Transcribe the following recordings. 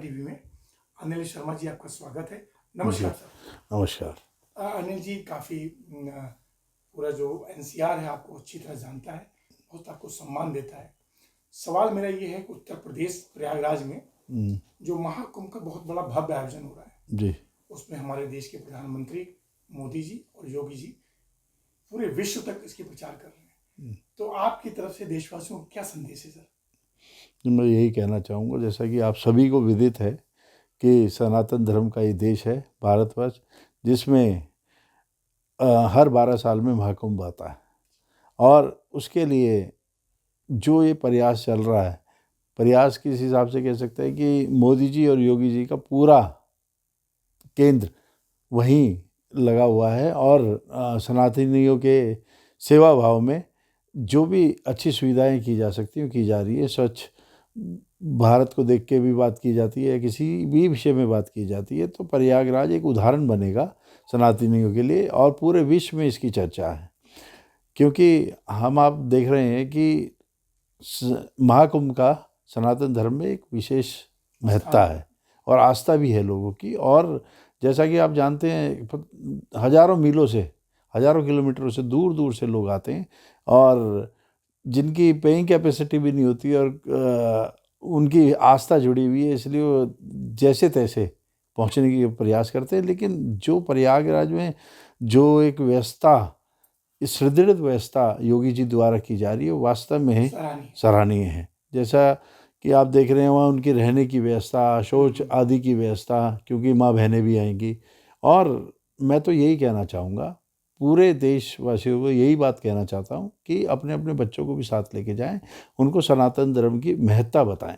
TV में। अनिल शर्मा जी, आपका स्वागत है। नमस्कार सर। नमस्कार। अनिल जी काफ़ी पूरा जो एनसीआर है आपको अच्छी तरह जानता है, बहुत आपको सम्मान देता है। सवाल मेरा ये है कि उत्तर प्रदेश प्रयागराज में जो महाकुंभ का बहुत बड़ा भव्य आयोजन हो रहा है जी, उसमें हमारे देश के प्रधानमंत्री मोदी जी और योगी जी पूरे विश्व तक इसके प्रचार कर रहे हैं, तो आपकी तरफ से देशवासियों को क्या संदेश है सर? मैं यही कहना चाहूँगा, जैसा कि आप सभी को विदित है कि सनातन धर्म का ये देश है भारतवर्ष, जिसमें हर 12 साल में महाकुंभ आता है। और उसके लिए जो ये प्रयास चल रहा है, प्रयास किस हिसाब से कह सकते हैं कि मोदी जी और योगी जी का पूरा केंद्र वहीं लगा हुआ है। और सनातनियों के सेवा भाव में जो भी अच्छी सुविधाएं की जा सकती हैं की जा रही है। स्वच्छ भारत को देख के भी बात की जाती है, किसी भी विषय में बात की जाती है, तो प्रयागराज एक उदाहरण बनेगा सनातनियों के लिए और पूरे विश्व में इसकी चर्चा है। क्योंकि हम आप देख रहे हैं कि महाकुंभ का सनातन धर्म में एक विशेष महत्ता है और आस्था भी है लोगों की। और जैसा कि आप जानते हैं, हजारों मीलों से, हजारों किलोमीटरों से, दूर दूर से लोग आते हैं और जिनकी पेइंग कैपेसिटी भी नहीं होती और उनकी आस्था जुड़ी हुई है, इसलिए वो जैसे तैसे पहुंचने की प्रयास करते हैं। लेकिन जो प्रयागराज में जो एक व्यवस्था, इस सुदृढ़ व्यवस्था योगी जी द्वारा की जा रही है, वास्तव में सराहनीय है। जैसा कि आप देख रहे हैं वहाँ उनकी रहने की व्यवस्था, शौच आदि की व्यवस्था, क्योंकि माँ बहनें भी आएंगी। और मैं तो यही कहना चाहूँगा, पूरे देशवासियों को यही बात कहना चाहता हूँ कि अपने अपने बच्चों को भी साथ लेके जाएं, उनको सनातन धर्म की महत्ता बताएं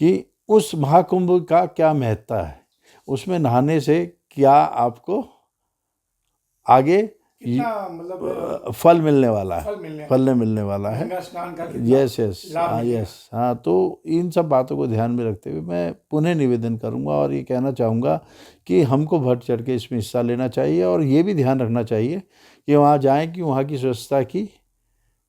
कि उस महाकुंभ का क्या महत्ता है, उसमें नहाने से क्या आपको आगे मतलब फल मिलने वाला है, फल मिलने वाला है। यस यस, हाँ यस, हाँ। तो इन सब बातों को ध्यान में रखते हुए मैं पुनः निवेदन करूंगा और ये कहना चाहूँगा कि हमको बढ़ चढ़ के इसमें हिस्सा लेना चाहिए और ये भी ध्यान रखना चाहिए कि वहाँ जाएं कि वहाँ की स्वच्छता की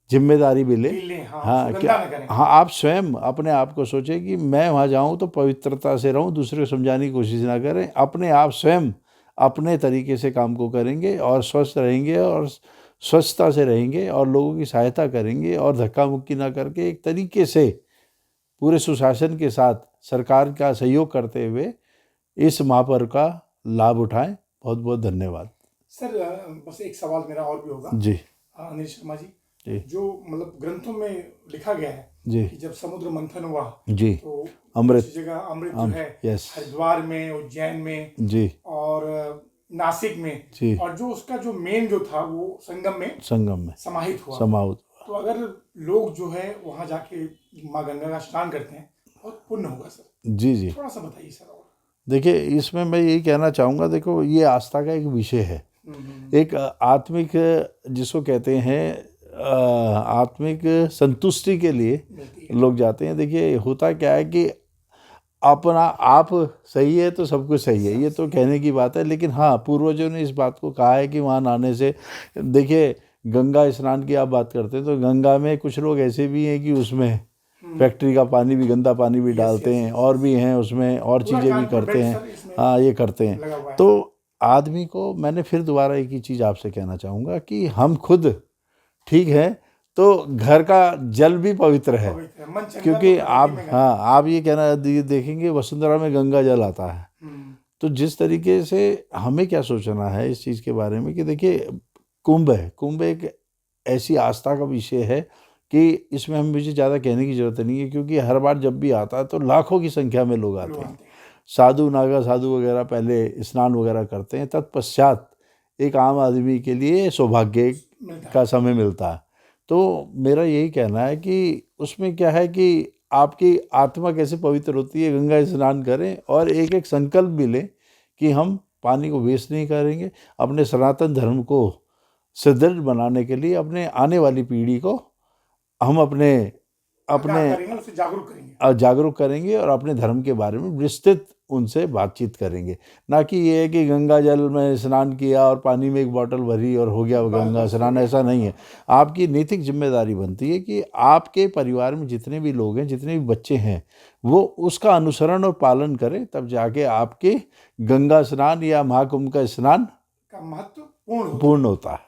जिम्मेदारी भी ले। हाँ, क्या हाँ, आप स्वयं अपने आप को सोचें कि मैं वहाँ जाऊँ तो पवित्रता से रहूँ, दूसरे को समझाने की कोशिश ना करें, अपने आप स्वयं अपने तरीके से काम को करेंगे और स्वस्थ रहेंगे और स्वच्छता से रहेंगे और लोगों की सहायता करेंगे और धक्का मुक्की ना करके एक तरीके से पूरे सुशासन के साथ सरकार का सहयोग करते हुए इस महापर्व का लाभ उठाएं। बहुत बहुत धन्यवाद सर। बस एक सवाल मेरा और भी होगा जी, अनिल शर्मा जी। जो मतलब ग्रंथों में लिखा गया है जी कि जब समुद्र मंथन हुआ जी, तो अमृत जगह अमृत जो है यस, हरिद्वार में, उज्जैन में जी और नासिक में जी, और जो उसका जो मेन जो था वो संगम में समाहित हुआ। तो अगर लोग जो है वहाँ जाके माँ गंगा का स्नान करते हैं, बहुत पुण्य होगा सर। जी जी, थोड़ा सा बताइए सर। और देखिए, इसमें मैं यही कहना चाहूँगा, देखो ये आस्था का एक विषय है, एक आत्मिक, जिसको कहते हैं आत्मिक संतुष्टि के लिए लोग जाते हैं। देखिए होता क्या है कि अपना आप सही है तो सब कुछ सही है, ये तो कहने की बात है। लेकिन हाँ, पूर्वजों ने इस बात को कहा है कि वहाँ नहाने से, देखिए गंगा स्नान की आप बात करते हैं तो गंगा में कुछ लोग ऐसे भी हैं कि उसमें फैक्ट्री का पानी भी, गंदा पानी भी डालते हैं और भी हैं उसमें और चीज़ें भी करते हैं। हाँ, ये करते हैं। तो आदमी को, मैंने फिर दोबारा एक ही चीज़ आपसे कहना चाहूँगा कि हम खुद ठीक है तो घर का जल भी पवित्र है, क्योंकि आप, हाँ, आप ये कहना देखेंगे वसुंधरा में गंगा जल आता है। तो जिस तरीके से हमें क्या सोचना है इस चीज़ के बारे में कि देखिए कुंभ है, कुंभ एक ऐसी आस्था का विषय है कि इसमें हम मुझे ज़्यादा कहने की ज़रूरत नहीं है, क्योंकि हर बार जब भी आता है तो लाखों की संख्या में लोग आते हैं। साधु नागा साधु वगैरह पहले स्नान वगैरह करते हैं, तत्पश्चात एक आम आदमी के लिए सौभाग्य का समय मिलता है। तो मेरा यही कहना है कि उसमें क्या है कि आपकी आत्मा कैसे पवित्र होती है, गंगा स्नान करें और एक एक संकल्प भी लें कि हम पानी को वेस्ट नहीं करेंगे, अपने सनातन धर्म को सुदृढ़ बनाने के लिए अपने आने वाली पीढ़ी को हम अपने जागरूक करेंगे और अपने धर्म के बारे में विस्तृत उनसे बातचीत करेंगे, ना कि ये है कि गंगा जल में स्नान किया और पानी में एक बोतल भरी और हो गया गंगा स्नान। ऐसा नहीं है। आपकी नैतिक जिम्मेदारी बनती है कि आपके परिवार में जितने भी लोग हैं, जितने भी बच्चे हैं, वो उसका अनुसरण और पालन करें, तब जाके आपके गंगा स्नान या महाकुंभ का स्नान का महत्व पूर्ण पूर्ण होता है।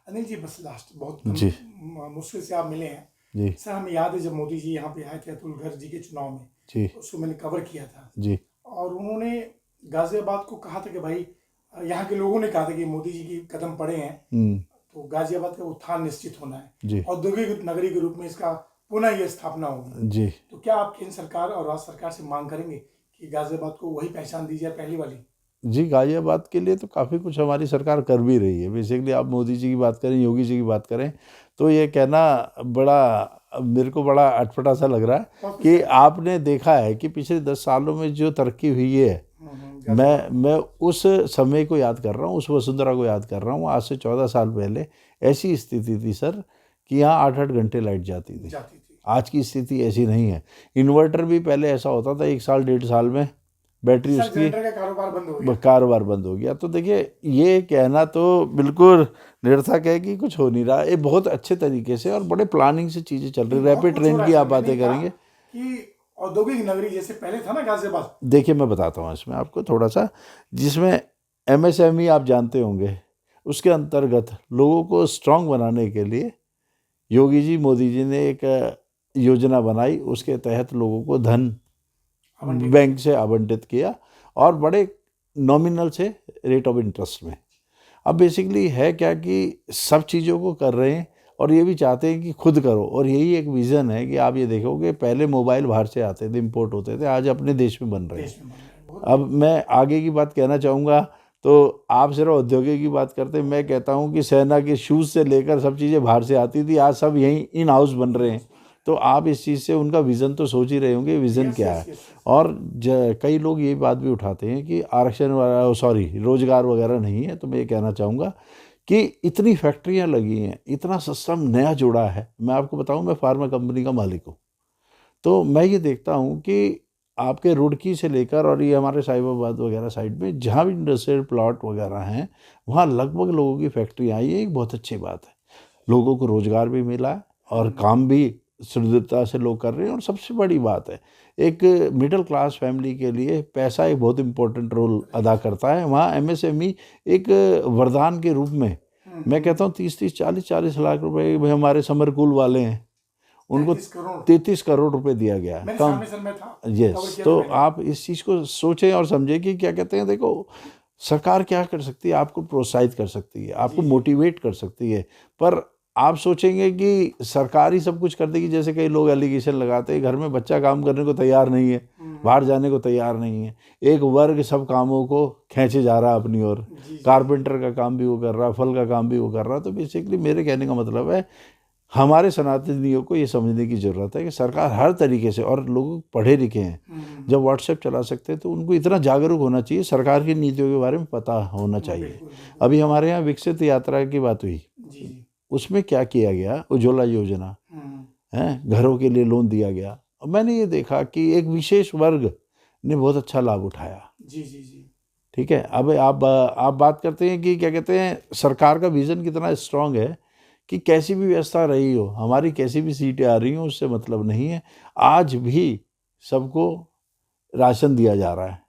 अनिल जी, बस लास्ट बहुत जी मुश्किल से आप मिले हैं जी सर। हमें याद है जब मोदी जी यहाँ पे आए थे अतुल गर्ग जी के चुनाव में, जी तो उसको मैंने कवर किया था, जी और उन्होंने गाजियाबाद को कहा था कि भाई, यहाँ के लोगों ने कहा था कि मोदी जी की कदम पड़े हैं तो गाजियाबाद का उत्थान निश्चित होना जी है, औद्योगिक नगरी के रूप में इसका पुनः ये स्थापना होगी। जी तो क्या आप केंद्र सरकार और राज्य सरकार से मांग करेंगे कि गाजियाबाद को वही पहचान दी जाए, पहली वाली? जी, गाजियाबाद के लिए तो काफ़ी कुछ हमारी सरकार कर भी रही है। बेसिकली आप मोदी जी की बात करें, योगी जी की बात करें, तो ये कहना बड़ा मेरे को बड़ा अटपटा सा लग रहा है कि आपने देखा है कि पिछले 10 सालों में जो तरक्की हुई है, मैं उस समय को याद कर रहा हूँ, उस वसुंधरा को याद कर रहा हूँ। आज से 14 साल पहले ऐसी स्थिति थी सर कि यहाँ 8-8 घंटे लाइट जाती थी। आज की स्थिति ऐसी नहीं है। इन्वर्टर भी पहले ऐसा होता था 1 साल 1.5 साल में बैटरी उसकी कारोबार बंद हो गया। तो देखिए, ये कहना तो बिल्कुल निरर्थक है कि कुछ हो नहीं रहा। ये बहुत अच्छे तरीके से और बड़े प्लानिंग से चीज़ें चल रही। रैपिड ट्रेन की आप बातें करेंगे कि औद्योगिक नगरी जैसे पहले था ना गाजियाबाद। देखिए, मैं बताता हूँ इसमें आपको थोड़ा सा, जिसमें MSME आप जानते होंगे, उसके अंतर्गत लोगों को स्ट्रांग बनाने के लिए योगी जी, मोदी जी ने एक योजना बनाई। उसके तहत लोगों को धन बैंक से आवंटित किया और बड़े नॉमिनल से रेट ऑफ इंटरेस्ट में। अब बेसिकली है क्या कि सब चीज़ों को कर रहे हैं और ये भी चाहते हैं कि खुद करो, और यही एक विज़न है कि आप ये देखोगे पहले मोबाइल बाहर से आते थे, इंपोर्ट होते थे, आज अपने देश में बन रहे हैं। अब मैं आगे की बात कहना चाहूँगा, तो आप सिर्फ औद्योगिक की बात करते हैं, मैं कहता हूँ कि सेना के शूज़ से लेकर सब चीज़ें बाहर से आती थी, आज सब यहीं इन हाउस बन रहे हैं। तो आप इस चीज़ से उनका विज़न तो सोच ही रहे होंगे, विज़न क्या है। और कई लोग ये बात भी उठाते हैं कि आरक्षण रोजगार वगैरह नहीं है। तो मैं ये कहना चाहूँगा कि इतनी फैक्ट्रियाँ लगी हैं, इतना सिस्टम नया जुड़ा है। मैं आपको बताऊँ, मैं फार्मा कंपनी का मालिक हूँ, तो मैं ये देखता हूँ कि आपके रुड़की से लेकर और ये हमारे साहिबाबाद वगैरह साइड में जहाँ भी इंडस्ट्रियल प्लॉट वगैरह हैं, वहाँ लगभग लोगों की फैक्ट्री आई है। एक बहुत अच्छी बात है, लोगों को रोज़गार भी मिला है और काम भी सुदृढ़ता से लोग कर रहे हैं। और सबसे बड़ी बात है, एक मिडिल क्लास फैमिली के लिए पैसा एक बहुत इम्पोर्टेंट रोल अदा करता है। वहाँ MSME एक वरदान के रूप में, मैं कहता हूँ 30-30, 40-40 लाख रुपए हमारे समरकूल वाले हैं, उनको 33 करोड़ रुपए दिया गया है कम। यस, तो आप इस चीज़ को सोचें और समझें कि क्या कहते हैं, देखो सरकार क्या कर सकती है, आपको प्रोत्साहित कर सकती है, आपको मोटिवेट कर सकती है। पर आप सोचेंगे कि सरकार ही सब कुछ कर देगी, जैसे कई लोग एलिगेशन लगाते हैं घर में बच्चा काम करने को तैयार नहीं है, बाहर जाने को तैयार नहीं है, एक वर्ग सब कामों को खींचे जा रहा है अपनी ओर, कारपेंटर का काम भी वो कर रहा, फल का काम भी वो कर रहा। तो बेसिकली मेरे कहने का मतलब है, हमारे सनातनियों को ये समझने की ज़रूरत है कि सरकार हर तरीके से, और लोग पढ़े लिखे हैं, जब व्हाट्सएप चला सकते हैं तो उनको इतना जागरूक होना चाहिए, सरकार की नीतियों के बारे में पता होना चाहिए। अभी हमारे यहाँ विकसित यात्रा की बात हुई, उसमें क्या किया गया, उज्ज्वला योजना है, घरों के लिए लोन दिया गया। और मैंने ये देखा कि एक विशेष वर्ग ने बहुत अच्छा लाभ उठाया। जी जी जी, ठीक है। अब आप बात करते हैं कि क्या कहते हैं, सरकार का विज़न कितना स्ट्रांग है कि कैसी भी व्यवस्था रही हो, हमारी कैसी भी सीटें आ रही हो, उससे मतलब नहीं है। आज भी सबको राशन दिया जा रहा है,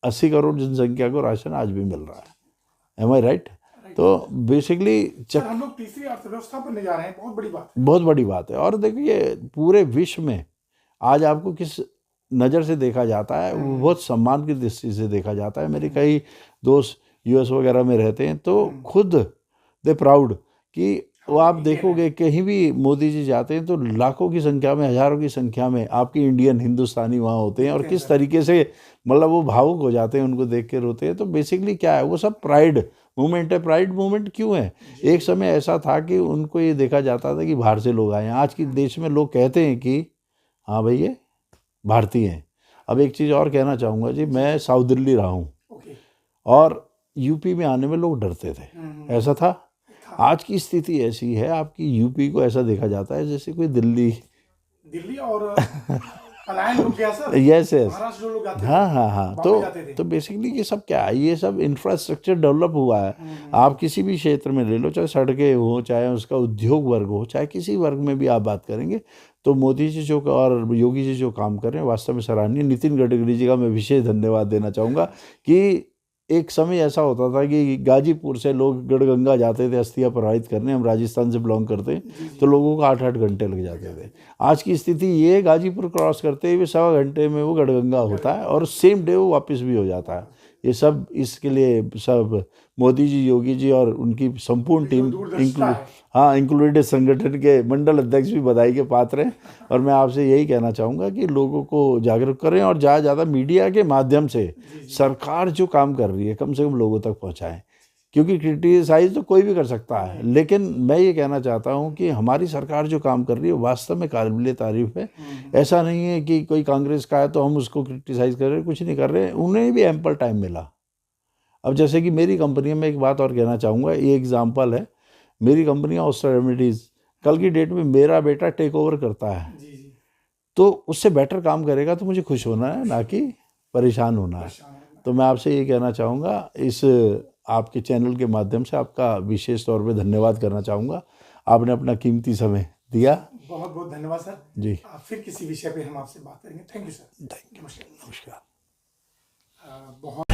80 करोड़ जनसंख्या को राशन आज भी मिल रहा है। एम आई राइट? तो बेसिकली हम लोग तीसरी अर्थव्यवस्था पर ले जा रहे हैं, बहुत बड़ी बात है, बहुत बड़ी बात है। और देखिए, पूरे विश्व में आज आपको किस नज़र से देखा जाता है, वो बहुत सम्मान की दृष्टि से देखा जाता है। मेरे कई दोस्त US वगैरह में रहते हैं, तो खुद दे प्राउड कि वो आप देखोगे कहीं भी मोदी जी जाते हैं तो लाखों की संख्या में, हज़ारों की संख्या में आपके इंडियन, हिंदुस्तानी वहाँ होते हैं, और किस तरीके से मतलब वो भावुक हो जाते हैं, उनको देख के रोते हैं। तो बेसिकली क्या है, वो सब प्राइड मूवमेंट है। प्राइड मूवमेंट क्यों है? एक समय ऐसा था कि उनको ये देखा जाता था कि बाहर से लोग आए हैं। आज के देश में लोग कहते हैं कि हाँ भाई ये भारतीय हैं। अब एक चीज़ और कहना चाहूँगा जी, मैं साउथ दिल्ली रहा हूँ, और UP में आने में लोग डरते थे, ऐसा था। आज की स्थिति ऐसी है, आपकी UP को ऐसा देखा जाता है जैसे कोई दिल्ली और पलायन रुक गया सर। यस यस, महाराष्ट्र जो लोग आते थे, हाँ हाँ हाँ। बॉम्बे जाते थे। तो बेसिकली ये सब क्या है, ये सब इंफ्रास्ट्रक्चर डेवलप हुआ है। आप किसी भी क्षेत्र में ले लो, चाहे सड़कें हो, चाहे उसका उद्योग वर्ग हो, चाहे किसी वर्ग में भी आप बात करेंगे, तो मोदी जी जो और योगी जी जो काम कर रहे हैं वास्तव में सराहनीय। नितिन गडकरी जी का मैं विशेष धन्यवाद देना चाहूँगा कि एक समय ऐसा होता था कि गाजीपुर से लोग गढ़गंगा जाते थे अस्थियाँ प्रवाहित करने, हम राजस्थान से बिलोंग करते हैं, तो लोगों को 8-8 घंटे लग जाते थे। आज की स्थिति ये है, गाजीपुर क्रॉस करते हुए 1.25 घंटे में वो गढ़गंगा होता है और सेम डे वो वापस भी हो जाता है। ये सब इसके लिए सब मोदी जी, योगी जी और उनकी संपूर्ण टीम, इंक्लूडेड संगठन के मंडल अध्यक्ष भी बधाई के पात्र हैं। और मैं आपसे यही कहना चाहूँगा कि लोगों को जागरूक करें और ज़्यादा ज़्यादा मीडिया के माध्यम से सरकार जो काम कर रही है कम से कम लोगों तक पहुँचाएं। क्योंकि क्रिटिसाइज तो कोई भी कर सकता है, लेकिन मैं ये कहना चाहता हूँ कि हमारी सरकार जो काम कर रही है वास्तव में काबिल तारीफ है। ऐसा नहीं है कि कोई कांग्रेस का है तो हम उसको क्रिटिसाइज कर रहे हैं, कुछ नहीं कर रहे हैं, उन्हें भी एम्पल टाइम मिला। अब जैसे कि मेरी कंपनी में एक बात और कहना चाहूँगा, ये एग्जाम्पल है, मेरी कंपनी ऑस्टर रेमेडीज कल की डेट में मेरा बेटा टेक ओवर करता है, तो उससे बेटर काम करेगा तो मुझे खुश होना है, ना कि परेशान होना है। तो मैं आपसे ये कहना चाहूँगा, इस आपके चैनल के माध्यम से आपका विशेष तौर पे धन्यवाद करना चाहूँगा। आपने अपना कीमती समय दिया। बहुत बहुत धन्यवाद सर जी। फिर किसी विषय पे हम आपसे बात करेंगे। Thank you sir. Thank you, नमस्कार। बहुत